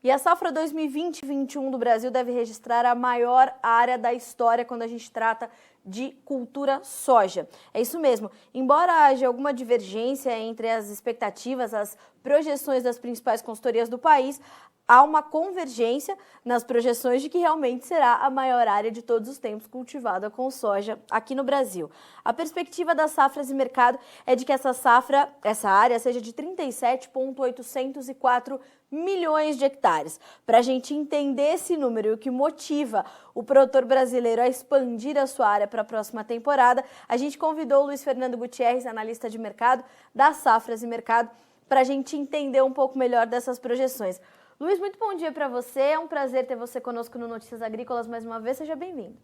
E a safra 2020-21 do Brasil deve registrar a maior área da história quando a gente trata de cultura soja. É isso mesmo. Embora haja alguma divergência entre as expectativas, as projeções das principais consultorias do país, há uma convergência nas projeções de que realmente será a maior área de todos os tempos cultivada com soja aqui no Brasil. A perspectiva das safras e mercado é de que essa área seja de 37,804 milhões de hectares. Para a gente entender esse número e o que motiva o produtor brasileiro a expandir a sua área para a próxima temporada, a gente convidou o Luiz Fernando Gutierrez, analista de mercado das safras e mercado, para a gente entender um pouco melhor dessas projeções. Luiz, muito bom dia para você. É um prazer ter você conosco no Notícias Agrícolas mais uma vez. Seja bem-vindo.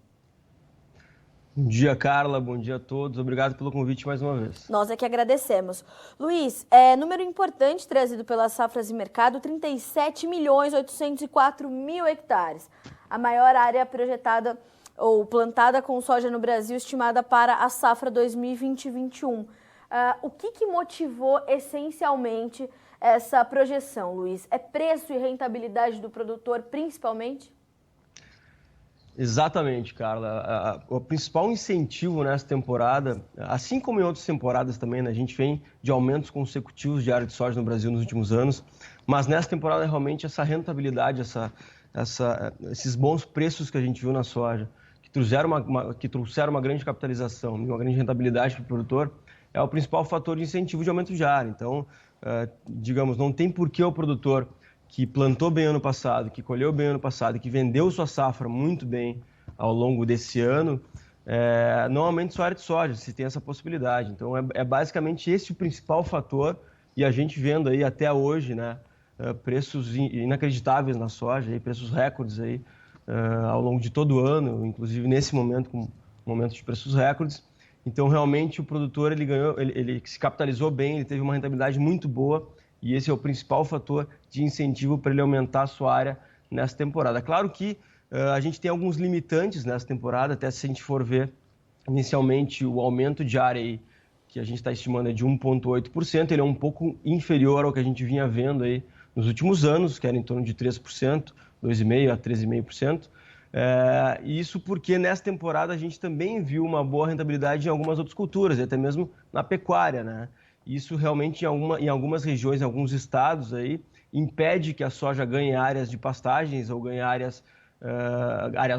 Bom dia, Carla. Bom dia a todos. Obrigado pelo convite mais uma vez. Nós é que agradecemos. Luiz, número importante trazido pelas safras e mercado, 37.804.000 hectares. A maior área projetada ou plantada com soja no Brasil, estimada para a safra 2020-21. O que motivou essencialmente essa projeção, Luiz? É preço e rentabilidade do produtor, principalmente? Exatamente, Carla. O principal incentivo nessa temporada, assim como em outras temporadas também, né, a gente vem de aumentos consecutivos de área de soja no Brasil nos últimos anos, mas nessa temporada realmente essa rentabilidade, esses bons preços que a gente viu na soja, que trouxeram uma grande capitalização e uma grande rentabilidade para o produtor, é o principal fator de incentivo de aumento de área. Então, digamos, não tem por que o produtor que plantou bem ano passado, que colheu bem ano passado e que vendeu sua safra muito bem ao longo desse ano, não aumente sua área de soja, se tem essa possibilidade. Então, é basicamente esse o principal fator, e a gente vendo aí até hoje, né, preços inacreditáveis na soja, aí, preços recordes aí, ao longo de todo o ano, inclusive nesse momento, com momentos de preços recordes. Então, realmente, o produtor ele se capitalizou bem, ele teve uma rentabilidade muito boa, e esse é o principal fator de incentivo para ele aumentar a sua área nessa temporada. Claro que a gente tem alguns limitantes nessa temporada, até se a gente for ver inicialmente o aumento de área aí, que a gente está estimando é de 1,8%, ele é um pouco inferior ao que a gente vinha vendo aí nos últimos anos, que era em torno de 3%, 2,5% a 13,5%. Isso porque nessa temporada a gente também viu uma boa rentabilidade em algumas outras culturas, e até mesmo na pecuária, né? Isso realmente em algumas regiões, em alguns estados aí, impede que a soja ganhe áreas de pastagens ou ganhe áreas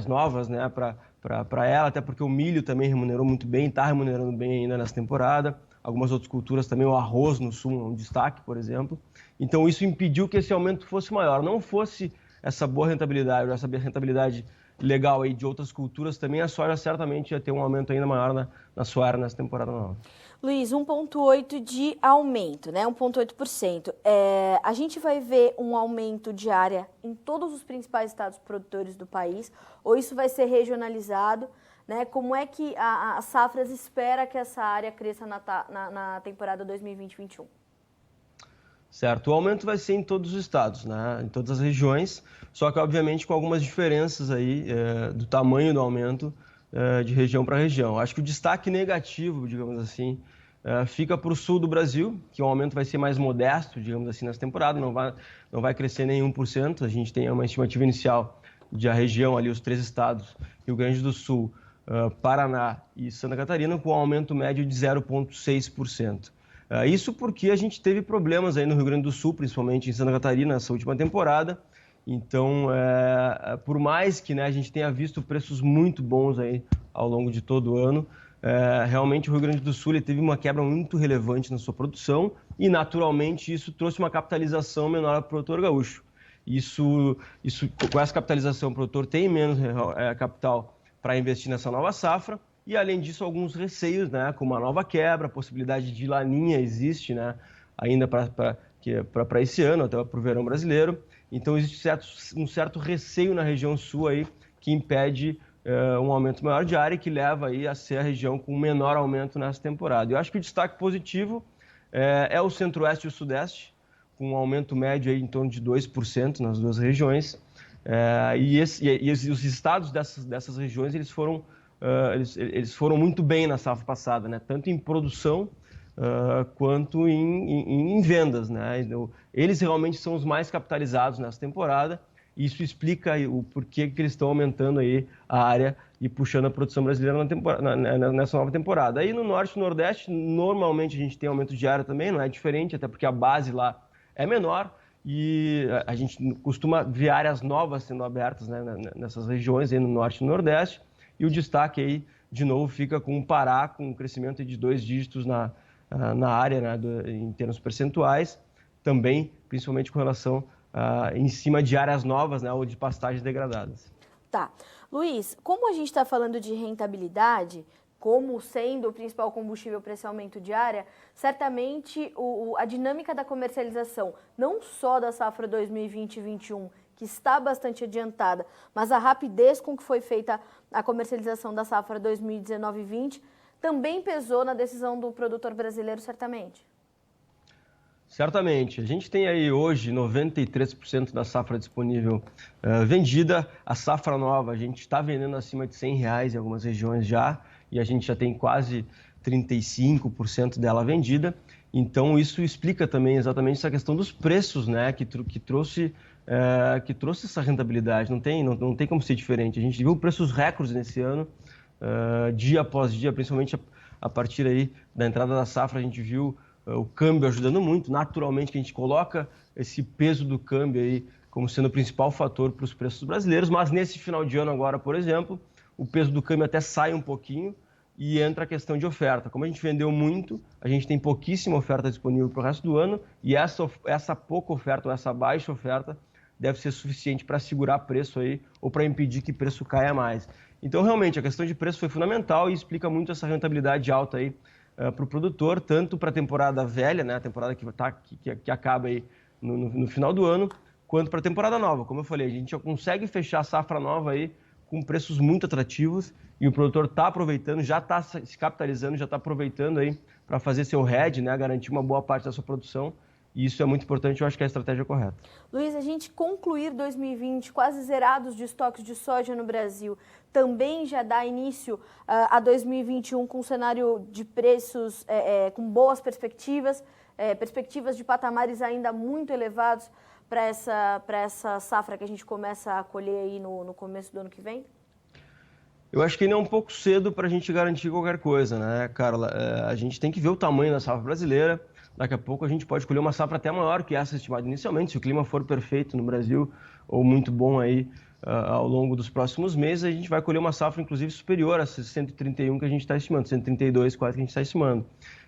novas, né, para ela, até porque o milho também remunerou muito bem, está remunerando bem ainda nessa temporada. Algumas outras culturas também, o arroz no sul é um destaque, por exemplo. Então isso impediu que esse aumento fosse maior. Não fosse essa boa rentabilidade, essa rentabilidade legal aí de outras culturas, também a soja certamente ia ter um aumento ainda maior na sua área nessa temporada nova. Luiz, 1,8% de aumento, né? 1,8%. A gente vai ver um aumento de área em todos os principais estados produtores do país, ou isso vai ser regionalizado, né? Como é que a Safras espera que essa área cresça na temporada 2020-21? Certo, o aumento vai ser em todos os estados, né? Em todas as regiões, só que obviamente com algumas diferenças aí do tamanho do aumento de região para região. Acho que o destaque negativo, digamos assim, fica para o sul do Brasil, que o aumento vai ser mais modesto, digamos assim, nessa temporada, não vai crescer nem 1%. A gente tem uma estimativa inicial de a região ali, os 3 estados, Rio Grande do Sul, Paraná e Santa Catarina, com um aumento médio de 0,6%. Isso porque a gente teve problemas aí no Rio Grande do Sul, principalmente em Santa Catarina, nessa última temporada. Então, por mais que, né, a gente tenha visto preços muito bons aí ao longo de todo o ano, realmente o Rio Grande do Sul ele teve uma quebra muito relevante na sua produção e, naturalmente, isso trouxe uma capitalização menor para o produtor gaúcho. Com essa capitalização, o produtor tem menos capital para investir nessa nova safra. E, além disso, alguns receios, né, como a nova quebra, a possibilidade de laninha existe, né, ainda para esse ano, até para o verão brasileiro. Então, existe um certo receio na região sul aí, que impede um aumento maior de área e que leva aí a ser a região com menor aumento nessa temporada. Eu acho que o destaque positivo é o centro-oeste e o sudeste, com um aumento médio aí em torno de 2% nas duas regiões. E os estados dessas regiões, eles foram muito bem na safra passada, né? Tanto em produção quanto em vendas, né? Então, eles realmente são os mais capitalizados nessa temporada. Isso explica o porquê que eles estão aumentando aí a área e puxando a produção brasileira nessa nova temporada. Aí no Norte e no Nordeste, normalmente a gente tem aumento de área também, não é diferente, até porque a base lá é menor e a gente costuma ver áreas novas sendo abertas, né, nessas regiões aí no Norte e no Nordeste. E o destaque aí, de novo, fica com o Pará, com um crescimento de 2 dígitos na área, né, em termos percentuais, também, principalmente com relação em cima de áreas novas, né, ou de pastagens degradadas. Tá. Luiz, como a gente está falando de rentabilidade, como sendo o principal combustível para esse aumento de área, certamente a dinâmica da comercialização, não só da safra 2020-21, que está bastante adiantada, mas a rapidez com que foi feita a comercialização da safra 2019-20, também pesou na decisão do produtor brasileiro, certamente? Certamente. A gente tem aí hoje 93% da safra disponível vendida. A safra nova a gente está vendendo acima de R$100 em algumas regiões já, e a gente já tem quase 35% dela vendida. Então isso explica também exatamente essa questão dos preços, né, que trouxe essa rentabilidade. Não tem como ser diferente. A gente viu preços recordes nesse ano, dia após dia, principalmente a partir aí da entrada da safra, a gente viu o câmbio ajudando muito. Naturalmente que a gente coloca esse peso do câmbio aí como sendo o principal fator para os preços brasileiros, mas nesse final de ano agora, por exemplo, o peso do câmbio até sai um pouquinho e entra a questão de oferta. Como a gente vendeu muito, a gente tem pouquíssima oferta disponível para o resto do ano e essa pouca oferta ou essa baixa oferta deve ser suficiente para segurar preço aí ou para impedir que preço caia mais. Então, realmente, a questão de preço foi fundamental e explica muito essa rentabilidade alta aí para o produtor, tanto para a temporada velha, né, a temporada que acaba aí no final do ano, quanto para a temporada nova. Como eu falei, a gente já consegue fechar a safra nova aí com preços muito atrativos e o produtor está aproveitando, já está se capitalizando, já está aproveitando aí para fazer seu hedge, né, garantir uma boa parte da sua produção. E isso é muito importante, eu acho que é a estratégia correta. Luiz, a gente concluir 2020 quase zerados de estoques de soja no Brasil também já dá início a 2021 com um cenário de preços com boas perspectivas, perspectivas de patamares ainda muito elevados para essa safra que a gente começa a colher aí no começo do ano que vem? Eu acho que ainda é um pouco cedo para a gente garantir qualquer coisa, né, Carla? A gente tem que ver o tamanho da safra brasileira. Daqui a pouco a gente pode colher uma safra até maior que essa estimada inicialmente, se o clima for perfeito no Brasil ou muito bom aí ao longo dos próximos meses, a gente vai colher uma safra inclusive superior a 131 que a gente está estimando, 132 quase que a gente está estimando.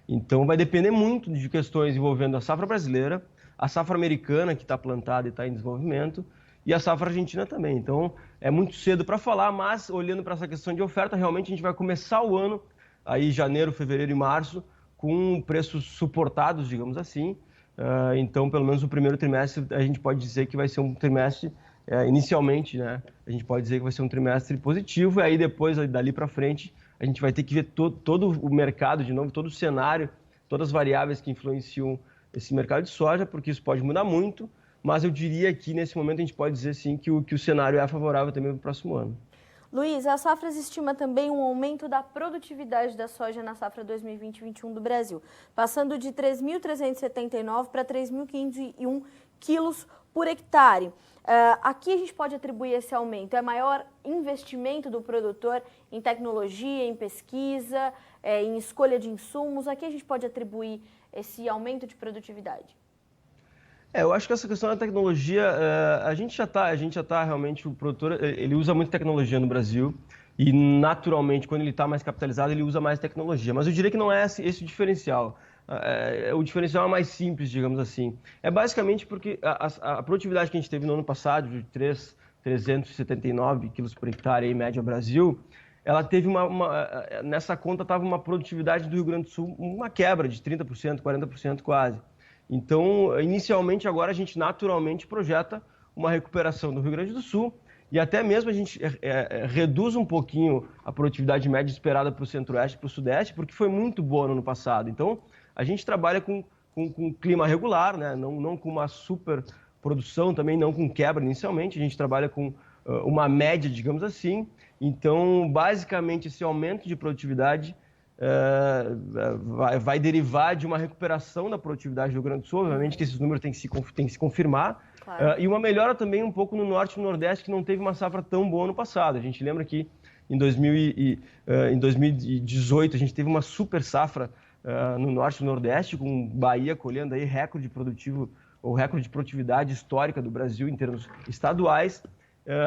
Então vai depender muito de questões envolvendo a safra brasileira, a safra americana que está plantada e está em desenvolvimento e a safra argentina também. Então é muito cedo para falar, mas olhando para essa questão de oferta, realmente a gente vai começar o ano, aí janeiro, fevereiro e março, com preços suportados, digamos assim. Então, pelo menos o primeiro trimestre, a gente pode dizer que vai ser um trimestre, inicialmente, né? A gente pode dizer que vai ser um trimestre positivo, e aí depois, dali para frente, a gente vai ter que ver todo o mercado, de novo, todo o cenário, todas as variáveis que influenciam esse mercado de soja, porque isso pode mudar muito, mas eu diria que nesse momento a gente pode dizer sim que o cenário é favorável também para o próximo ano. Luiz, a Safras estima também um aumento da produtividade da soja na safra 2020-21 do Brasil, passando de 3.379 para 3.501 quilos por hectare. Aqui a gente pode atribuir esse aumento, é maior investimento do produtor em tecnologia, em pesquisa, em escolha de insumos, aqui a gente pode atribuir esse aumento de produtividade? Eu acho que essa questão da tecnologia, a gente já está realmente, o produtor, ele usa muito tecnologia no Brasil e naturalmente, quando ele está mais capitalizado, ele usa mais tecnologia. Mas eu diria que não é esse o diferencial. O diferencial é mais simples, digamos assim. É basicamente porque a produtividade que a gente teve no ano passado, de 379 quilos por hectare, em média Brasil, ela teve nessa conta estava uma produtividade do Rio Grande do Sul, uma quebra de 30%, 40% quase. Então, inicialmente, agora a gente naturalmente projeta uma recuperação do Rio Grande do Sul e até mesmo a gente reduz um pouquinho a produtividade média esperada para o Centro-Oeste e para o Sudeste, porque foi muito boa no ano passado. Então, a gente trabalha com clima regular, né? Não com uma super produção, também não com quebra inicialmente, a gente trabalha com uma média, digamos assim. Então, basicamente, esse aumento de produtividade vai derivar de uma recuperação da produtividade do Rio Grande do Sul, obviamente que esses números têm que se confirmar, claro. E uma melhora também um pouco no Norte e no Nordeste, que não teve uma safra tão boa no passado. A gente lembra que em 2018 a gente teve uma super safra no Norte e no Nordeste, com Bahia colhendo aí recorde produtivo, ou recorde de produtividade histórica do Brasil em termos estaduais.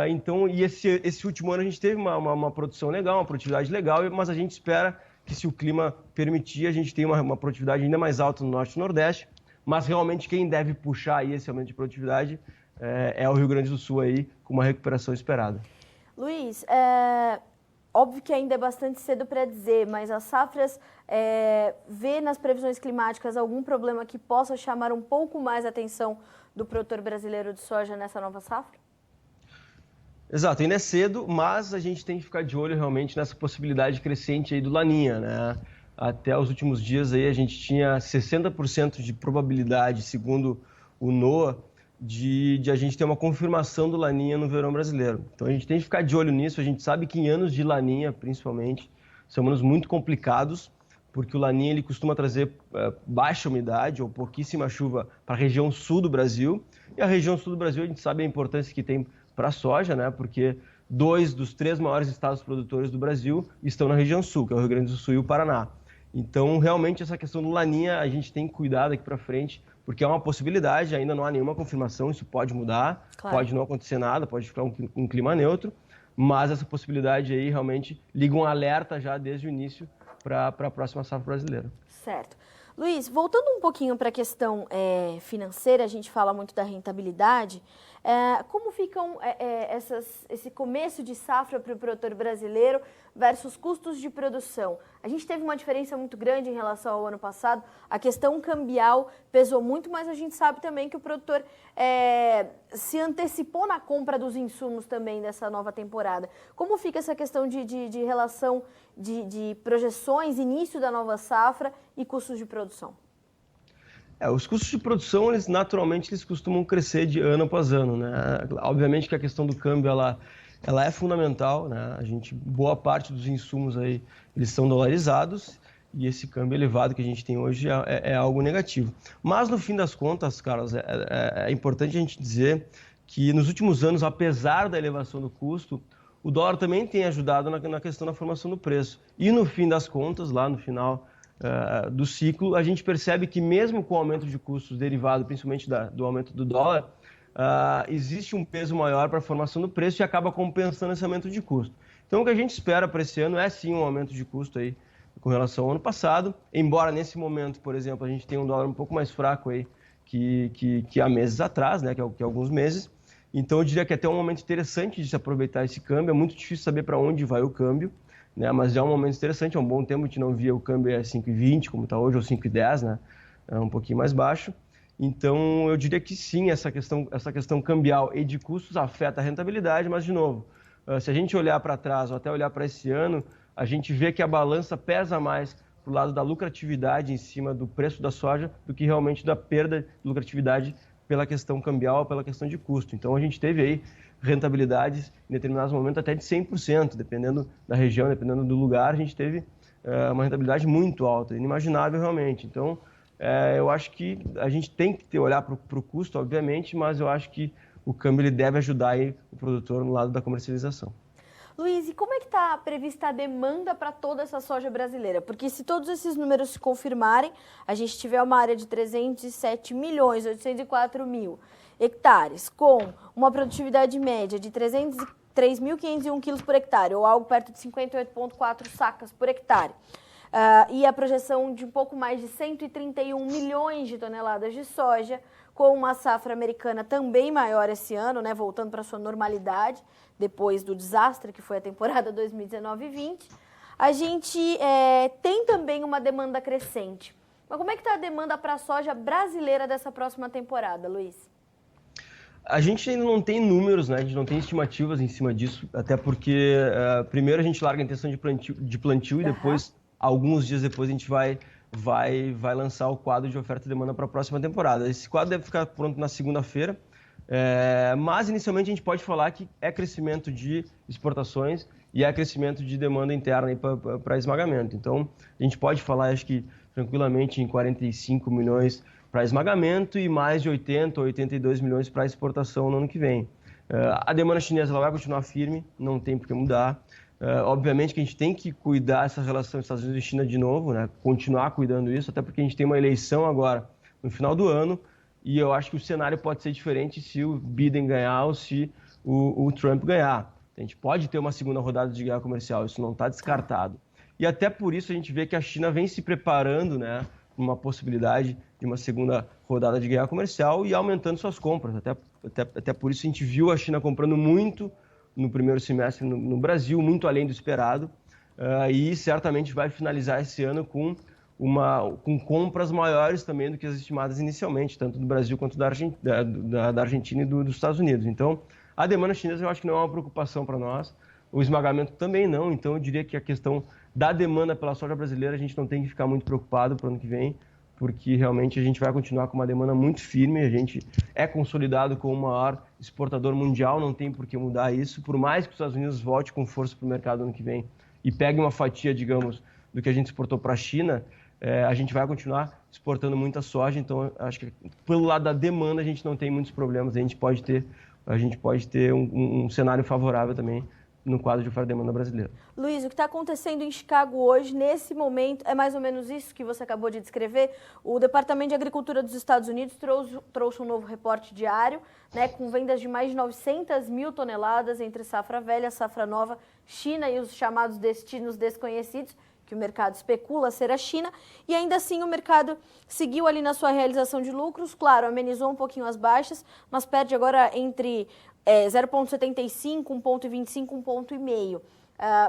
Então, e esse último ano a gente teve uma produção legal, uma produtividade legal, mas a gente espera que, se o clima permitir, a gente tenha uma produtividade ainda mais alta no Norte e no Nordeste, mas realmente quem deve puxar aí esse aumento de produtividade é o Rio Grande do Sul aí, com uma recuperação esperada. Luiz, óbvio que ainda é bastante cedo para dizer, mas as safras vê nas previsões climáticas algum problema que possa chamar um pouco mais a atenção do produtor brasileiro de soja nessa nova safra? Exato, ainda é cedo, mas a gente tem que ficar de olho realmente nessa possibilidade crescente aí do Laninha, né? Até os últimos dias aí a gente tinha 60% de probabilidade, segundo o NOAA, de a gente ter uma confirmação do Laninha no verão brasileiro. Então a gente tem que ficar de olho nisso. A gente sabe que em anos de Laninha, principalmente, são anos muito complicados, porque o Laninha ele costuma trazer baixa umidade ou pouquíssima chuva para a região sul do Brasil. E a região sul do Brasil, a gente sabe a importância que tem para a soja, né? Porque 2 dos 3 maiores estados produtores do Brasil estão na região sul, que é o Rio Grande do Sul e o Paraná. Então, realmente, essa questão do Laninha, a gente tem que cuidar daqui para frente, porque é uma possibilidade, ainda não há nenhuma confirmação, isso pode mudar, claro. Pode não acontecer nada, pode ficar um clima neutro, mas essa possibilidade aí realmente liga um alerta já desde o início para a próxima safra brasileira. Certo. Luiz, voltando um pouquinho para a questão financeira, a gente fala muito da rentabilidade. Como ficam esse começo de safra para o produtor brasileiro versus custos de produção? A gente teve uma diferença muito grande em relação ao ano passado. A questão cambial pesou muito, mas a gente sabe também que o produtor se antecipou na compra dos insumos também dessa nova temporada. Como fica essa questão de relação de projeções, início da nova safra e custos de produção? Os custos de produção, naturalmente, eles costumam crescer de ano após ano, né? Obviamente que a questão do câmbio, ela é fundamental, né? Boa parte dos insumos aí, eles são dolarizados e esse câmbio elevado que a gente tem hoje é algo negativo. Mas, no fim das contas, Carlos, é importante a gente dizer que nos últimos anos, apesar da elevação do custo, o dólar também tem ajudado na questão da formação do preço. E, no fim das contas, lá no final do ciclo, a gente percebe que mesmo com o aumento de custos derivado principalmente do aumento do dólar, existe um peso maior para a formação do preço e acaba compensando esse aumento de custo. Então, o que a gente espera para esse ano é sim um aumento de custo aí com relação ao ano passado, embora nesse momento, por exemplo, a gente tenha um dólar um pouco mais fraco aí que há meses atrás, né, que há alguns meses. Então, eu diria que é até um momento interessante de se aproveitar esse câmbio. É muito difícil saber para onde vai o câmbio, né? Mas é um momento interessante, é um bom tempo, a gente não via o câmbio a 5,20, como está hoje, ou 5,10, né? É um pouquinho mais baixo. Então, eu diria que sim, essa questão cambial e de custos afeta a rentabilidade, mas, de novo, se a gente olhar para trás ou até olhar para esse ano, a gente vê que a balança pesa mais para o lado da lucratividade em cima do preço da soja do que realmente da perda de lucratividade pela questão cambial, pela questão de custo. Então, a gente teve aí rentabilidades em determinados momentos até de 100%, dependendo da região, dependendo do lugar, a gente teve uma rentabilidade muito alta, inimaginável realmente. Então, eu acho que a gente tem que olhar para o custo, obviamente, mas eu acho que o câmbio ele deve ajudar aí o produtor no lado da comercialização. Luiz, e como é que está prevista a demanda para toda essa soja brasileira? Porque se todos esses números se confirmarem, a gente tiver uma área de 307.804.000 hectares, com uma produtividade média de 3.501 quilos por hectare, ou algo perto de 58,4 sacas por hectare, e a projeção de um pouco mais de 131 milhões de toneladas de soja, com uma safra americana também maior esse ano, né, voltando para sua normalidade, depois do desastre que foi a temporada 2019-20, a gente tem também uma demanda crescente. Mas como é que está a demanda para a soja brasileira dessa próxima temporada, Luiz? A gente ainda não tem números, né? A gente não tem estimativas em cima disso, até porque primeiro a gente larga a intenção de plantio e depois, alguns dias depois, a gente vai lançar o quadro de oferta e demanda para a próxima temporada. Esse quadro deve ficar pronto na segunda-feira, mas inicialmente a gente pode falar que é crescimento de exportações e há crescimento de demanda interna para esmagamento. Então, a gente pode falar, acho que tranquilamente, em 45 milhões para esmagamento e mais de 80 ou 82 milhões para exportação no ano que vem. A demanda chinesa ela vai continuar firme, não tem por que mudar. Obviamente que a gente tem que cuidar dessa relação Estados Unidos e China de novo, né? Continuar cuidando disso, até porque a gente tem uma eleição agora no final do ano e eu acho que o cenário pode ser diferente se o Biden ganhar ou se o Trump ganhar. A gente pode ter uma segunda rodada de guerra comercial, isso não está descartado. E até por isso a gente vê que a China vem se preparando, né, para uma possibilidade de uma segunda rodada de guerra comercial e aumentando suas compras. Até por isso a gente viu a China comprando muito no primeiro semestre no Brasil, muito além do esperado, e certamente vai finalizar esse ano com compras maiores também do que as estimadas inicialmente, tanto do Brasil quanto da Argentina e dos Estados Unidos. Então, a demanda chinesa eu acho que não é uma preocupação para nós, o esmagamento também não, então eu diria que a questão da demanda pela soja brasileira a gente não tem que ficar muito preocupado para o ano que vem, porque realmente a gente vai continuar com uma demanda muito firme, a gente é consolidado como o maior exportador mundial, não tem por que mudar isso, por mais que os Estados Unidos volte com força para o mercado ano que vem e pegue uma fatia, digamos, do que a gente exportou para a China, a gente vai continuar exportando muita soja, então acho que pelo lado da demanda a gente não tem muitos problemas, a gente pode ter um cenário favorável também no quadro de oferta e demanda brasileira. Luiz, o que está acontecendo em Chicago hoje, nesse momento, é mais ou menos isso que você acabou de descrever? O Departamento de Agricultura dos Estados Unidos trouxe um novo reporte diário, né, com vendas de mais de 900 mil toneladas entre safra velha, safra nova, China e os chamados destinos desconhecidos, que o mercado especula ser a China, e ainda assim o mercado seguiu ali na sua realização de lucros, claro, amenizou um pouquinho as baixas, mas perde agora entre 0,75, 1,25, 1,5.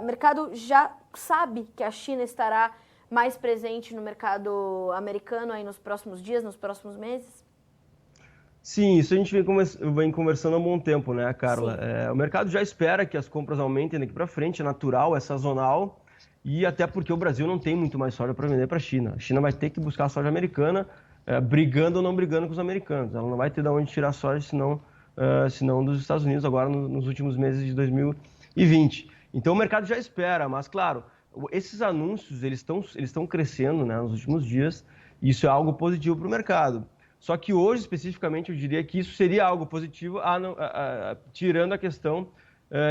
O mercado já sabe que a China estará mais presente no mercado americano aí nos próximos dias, nos próximos meses? Sim, isso a gente vem conversando há um bom tempo, né, Carla? O mercado já espera que as compras aumentem daqui para frente, é natural, é sazonal, e até porque o Brasil não tem muito mais soja para vender para a China. A China vai ter que buscar soja americana, brigando ou não brigando com os americanos. Ela não vai ter de onde tirar soja, senão dos Estados Unidos agora nos últimos meses de 2020. Então o mercado já espera, mas claro, esses anúncios eles estão crescendo, né, nos últimos dias, e isso é algo positivo para o mercado. Só que hoje, especificamente, eu diria que isso seria algo positivo, tirando a questão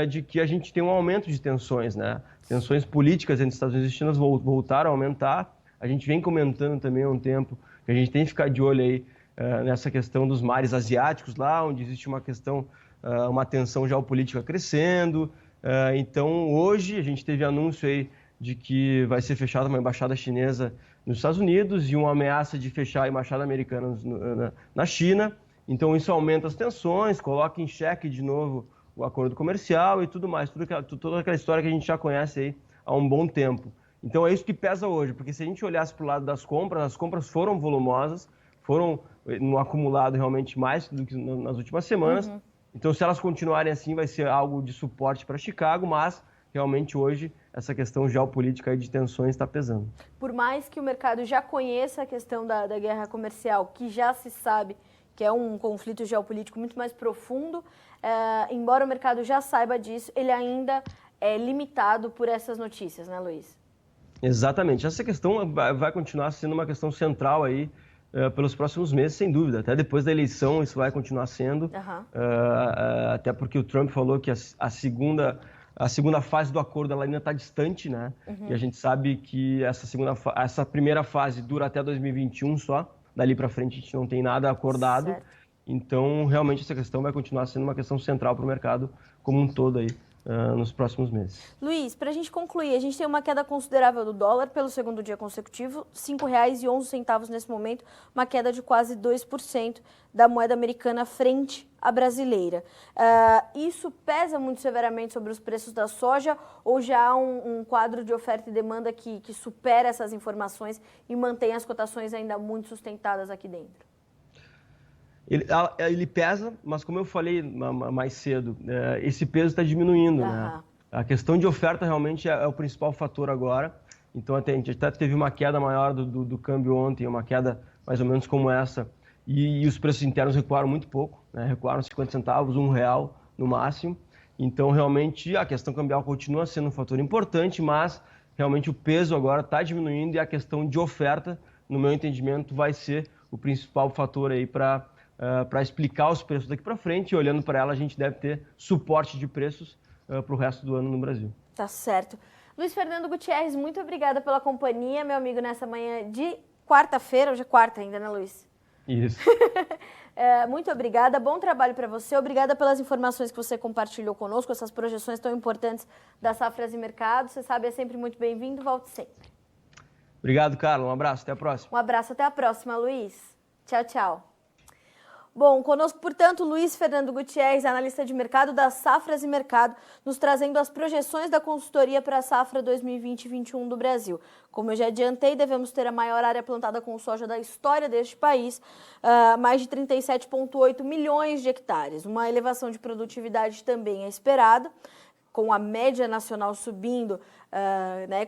de que a gente tem um aumento de tensões, né? Tensões políticas entre Estados Unidos e China voltaram a aumentar. A gente vem comentando também há um tempo que a gente tem que ficar de olho aí nessa questão dos mares asiáticos lá, onde existe uma tensão geopolítica crescendo. Então, hoje a gente teve anúncio aí de que vai ser fechada uma embaixada chinesa nos Estados Unidos e uma ameaça de fechar a embaixada americana na China. Então, isso aumenta as tensões, coloca em xeque de novo o acordo comercial e tudo mais, toda aquela história que a gente já conhece aí há um bom tempo. Então, é isso que pesa hoje, porque se a gente olhasse para o lado das compras, as compras foram volumosas, foram no acumulado realmente mais do que nas últimas semanas. Uhum. Então, se elas continuarem assim, vai ser algo de suporte para Chicago, mas realmente hoje essa questão geopolítica aí de tensões está pesando. Por mais que o mercado já conheça a questão da guerra comercial, que já se sabe que é um conflito geopolítico muito mais profundo, embora o mercado já saiba disso, ele ainda é limitado por essas notícias, né, Luiz? Exatamente. Essa questão vai continuar sendo uma questão central aí pelos próximos meses, sem dúvida. Até depois da eleição isso vai continuar sendo, até porque o Trump falou que a segunda fase do acordo ela ainda está distante, né? Uhum. E a gente sabe que essa primeira fase dura até 2021 só. Dali para frente a gente não tem nada acordado. Certo. Então, realmente, essa questão vai continuar sendo uma questão central para o mercado como um todo aí nos próximos meses. Luiz, para a gente concluir, a gente tem uma queda considerável do dólar pelo segundo dia consecutivo, R$ 5,11 nesse momento, uma queda de quase 2% da moeda americana frente à brasileira. Isso pesa muito severamente sobre os preços da soja ou já há um quadro de oferta e demanda que supera essas informações e mantém as cotações ainda muito sustentadas aqui dentro? Ele pesa, mas como eu falei mais cedo, esse peso está diminuindo. Né? A questão de oferta realmente é o principal fator agora. Então, a gente até teve uma queda maior do câmbio ontem, uma queda mais ou menos como essa, e os preços internos recuaram muito pouco, né? Recuaram 50 centavos, R$1 no máximo. Então, realmente, a questão cambial continua sendo um fator importante, mas realmente o peso agora está diminuindo e a questão de oferta, no meu entendimento, vai ser o principal fator aí para explicar os preços daqui para frente. E olhando para ela, a gente deve ter suporte de preços para o resto do ano no Brasil. Tá certo. Luiz Fernando Gutierrez, muito obrigada pela companhia, meu amigo, nessa manhã de quarta-feira. Hoje é quarta ainda, né, Luiz? Isso. Muito obrigada, bom trabalho para você, obrigada pelas informações que você compartilhou conosco, essas projeções tão importantes das safras e mercados. Você sabe, é sempre muito bem-vindo, volte sempre. Obrigado, Carla, um abraço, até a próxima. Um abraço, até a próxima, Luiz. Tchau, tchau. Bom, conosco, portanto, Luiz Fernando Gutierrez, analista de mercado das safras e mercado, nos trazendo as projeções da consultoria para a safra 2020-21 do Brasil. Como eu já adiantei, devemos ter a maior área plantada com soja da história deste país, mais de 37,8 milhões de hectares. Uma elevação de produtividade também é esperada, com a média nacional subindo,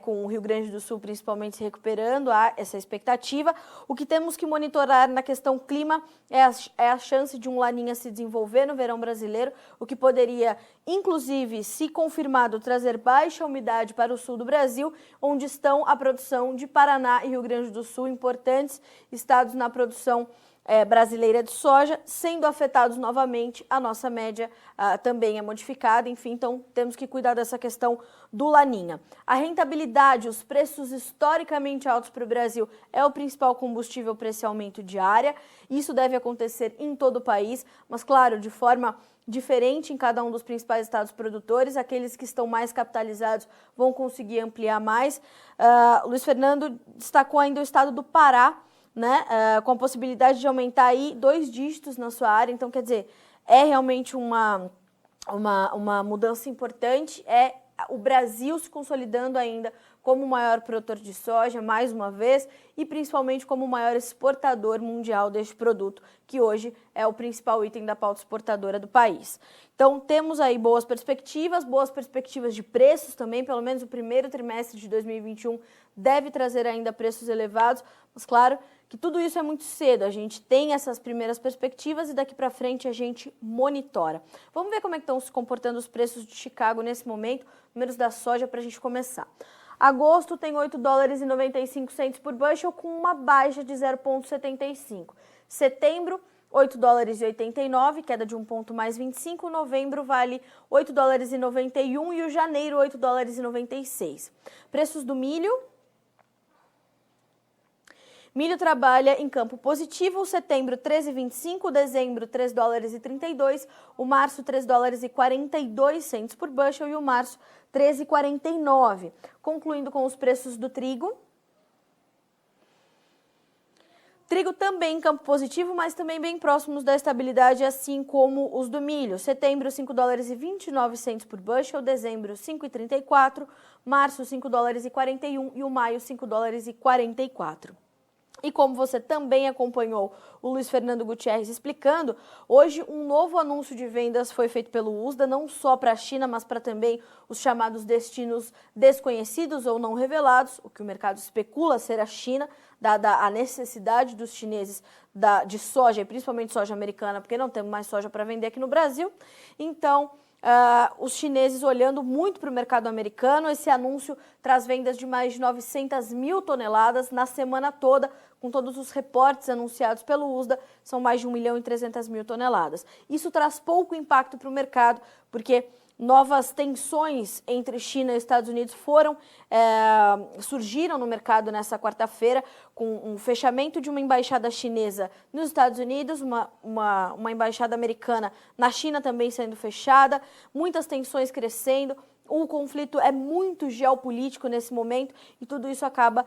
com o Rio Grande do Sul principalmente se recuperando, há essa expectativa. O que temos que monitorar na questão clima é a chance de um laninha se desenvolver no verão brasileiro, o que poderia, inclusive, se confirmado, trazer baixa umidade para o sul do Brasil, onde estão a produção de Paraná e Rio Grande do Sul, importantes estados na produção brasileira de soja, sendo afetados novamente, a nossa média também é modificada, enfim, então temos que cuidar dessa questão do laninha. A rentabilidade, os preços historicamente altos para o Brasil é o principal combustível para esse aumento de área, isso deve acontecer em todo o país, mas claro, de forma diferente em cada um dos principais estados produtores, aqueles que estão mais capitalizados vão conseguir ampliar mais. Luiz Fernando destacou ainda o estado do Pará, com a possibilidade de aumentar aí 2 dígitos na sua área. Então, quer dizer, é realmente uma mudança importante, é o Brasil se consolidando ainda como o maior produtor de soja, mais uma vez, e principalmente como o maior exportador mundial deste produto, que hoje é o principal item da pauta exportadora do país. Então, temos aí boas perspectivas de preços também, pelo menos o primeiro trimestre de 2021 deve trazer ainda preços elevados, mas claro que tudo isso é muito cedo, a gente tem essas primeiras perspectivas e daqui para frente a gente monitora. Vamos ver como é que estão se comportando os preços de Chicago nesse momento, números da soja para a gente começar. Agosto tem $8,95 por bushel com uma baixa de 0,75. Setembro, $8,89, queda de 1 ponto mais 25. Novembro vale $8,91 e o janeiro $8,96. Preços do milho. Milho trabalha em campo positivo, setembro $13,25, dezembro $3,32, o março $3,42 por bushel e o março $13,49. Concluindo com os preços do trigo. Trigo também em campo positivo, mas também bem próximos da estabilidade, assim como os do milho. Setembro, $5,29 por bushel, dezembro, $5,34, março, $5,41 e o maio, $5,44. E como você também acompanhou o Luiz Fernando Gutierrez explicando, hoje um novo anúncio de vendas foi feito pelo USDA, não só para a China, mas para também os chamados destinos desconhecidos ou não revelados, o que o mercado especula ser a China, dada a necessidade dos chineses de soja, e principalmente soja americana, porque não temos mais soja para vender aqui no Brasil. Então, os chineses olhando muito para o mercado americano, esse anúncio traz vendas de mais de 900 mil toneladas na semana toda, com todos os reportes anunciados pelo USDA, são mais de 1.300.000 toneladas. Isso traz pouco impacto para o mercado, porque novas tensões entre China e Estados Unidos surgiram no mercado nessa quarta-feira, com um fechamento de uma embaixada chinesa nos Estados Unidos, uma embaixada americana na China também sendo fechada, muitas tensões crescendo. O conflito é muito geopolítico nesse momento e tudo isso acaba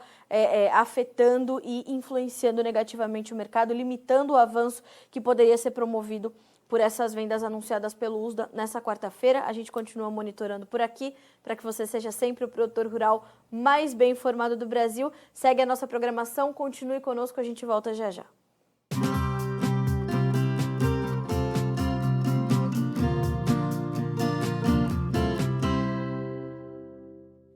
afetando e influenciando negativamente o mercado, limitando o avanço que poderia ser promovido por essas vendas anunciadas pelo USDA nessa quarta-feira. A gente continua monitorando por aqui para que você seja sempre o produtor rural mais bem informado do Brasil. Segue a nossa programação, continue conosco, a gente volta já já.